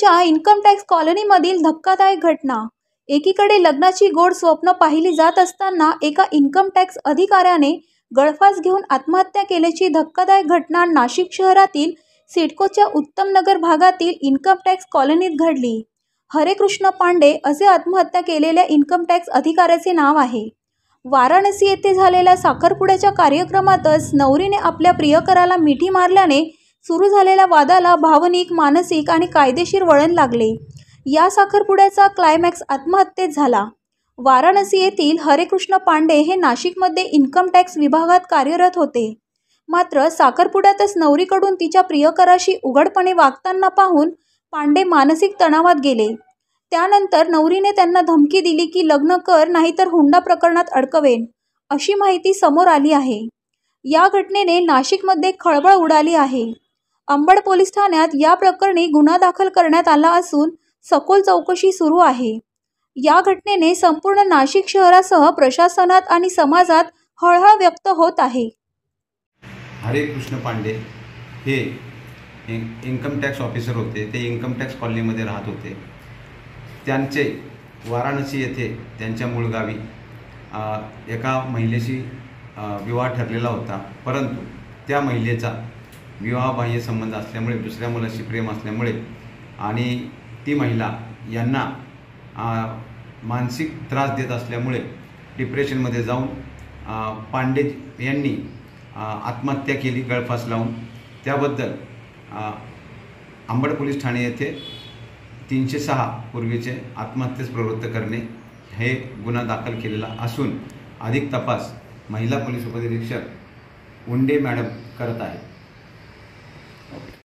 सिडकोच्या income tax कॉलनीमधील धक्कादायक घटना। एकीकडे लग्नाची गोड स्वप्न पाहिली जात असताना एका इन्कम टॅक्स अधिकाऱ्याने गळफास घेऊन आत्महत्या केल्याची धक्कादायक घटना नाशिक शहरातील सिडकोच्या उत्तम नगर भागातील इन्कम टॅक्स कॉलनीत घडली। हरेकृष्ण पांडे असे आत्महत्या केलेल्या इन्कम टॅक्स अधिकाऱ्याचे नाव आहे। वाराणसी येथे झालेल्या साखरपुड्याच्या कार्यक्रमातच नवरीने आपल्या प्रियकराला मिठी मारल्याने सुरू झालेल्या वादाला भावनिक, मानसिक आणि कायदेशीर वळण लागले। या साखरपुड्याचा क्लायमॅक्स आत्महत्येत झाला। वाराणसी येथील हरेकृष्ण पांडे हे नाशिकमध्ये इन्कम टॅक्स विभागात कार्यरत होते। मात्र साखरपुड्यातच नवरीकडून तिच्या प्रियकराशी उघडपणे वागताना पाहून पांडे मानसिक तणावात गेले। त्यानंतर नवरीने त्यांना धमकी दिली की लग्न कर नाहीतर हुंडा प्रकरणात अडकवेन, अशी माहिती समोर आली आहे। या घटनेने नाशिकमध्ये खळबळ उडाली आहे। अंबड पोलीस ठाण्यात या प्रकरणी गुन्हा दाखल करण्यात आला असून सखोल चौकशी सुरू आहे। या घटनेने संपूर्ण नाशिक शहरासह प्रशासनात आणि समाजात हळहळ व्यक्त होत आहे। हरेकृष्ण पांडे हे इन्कम टॅक्स ऑफिसर होते। ते इन्कम टॅक्स कॉलनीमध्ये राहत होते। त्यांचे वाराणसी येथे त्यांच्या मूळ गावी एका महिलेशी विवाह ठरलेला होता, परंतु त्या महिलेचा विवाहबाह्य संबंध असल्यामुळे, दुसऱ्या मुलाशी प्रेम असल्यामुळे आणि ती महिला यांना मानसिक त्रास देत असल्यामुळे डिप्रेशनमध्ये जाऊन पांडे यांनी आत्महत्या केली गळफास लावून। त्याबद्दल अंबड पोलीस ठाणे येथे 306 पूर्वीचे आत्महत्येस प्रवृत्त करणे हे गुन्हा दाखल केलेला असून अधिक तपास महिला पोलीस उपनिरीक्षक उंडे मॅडम करत आहेत।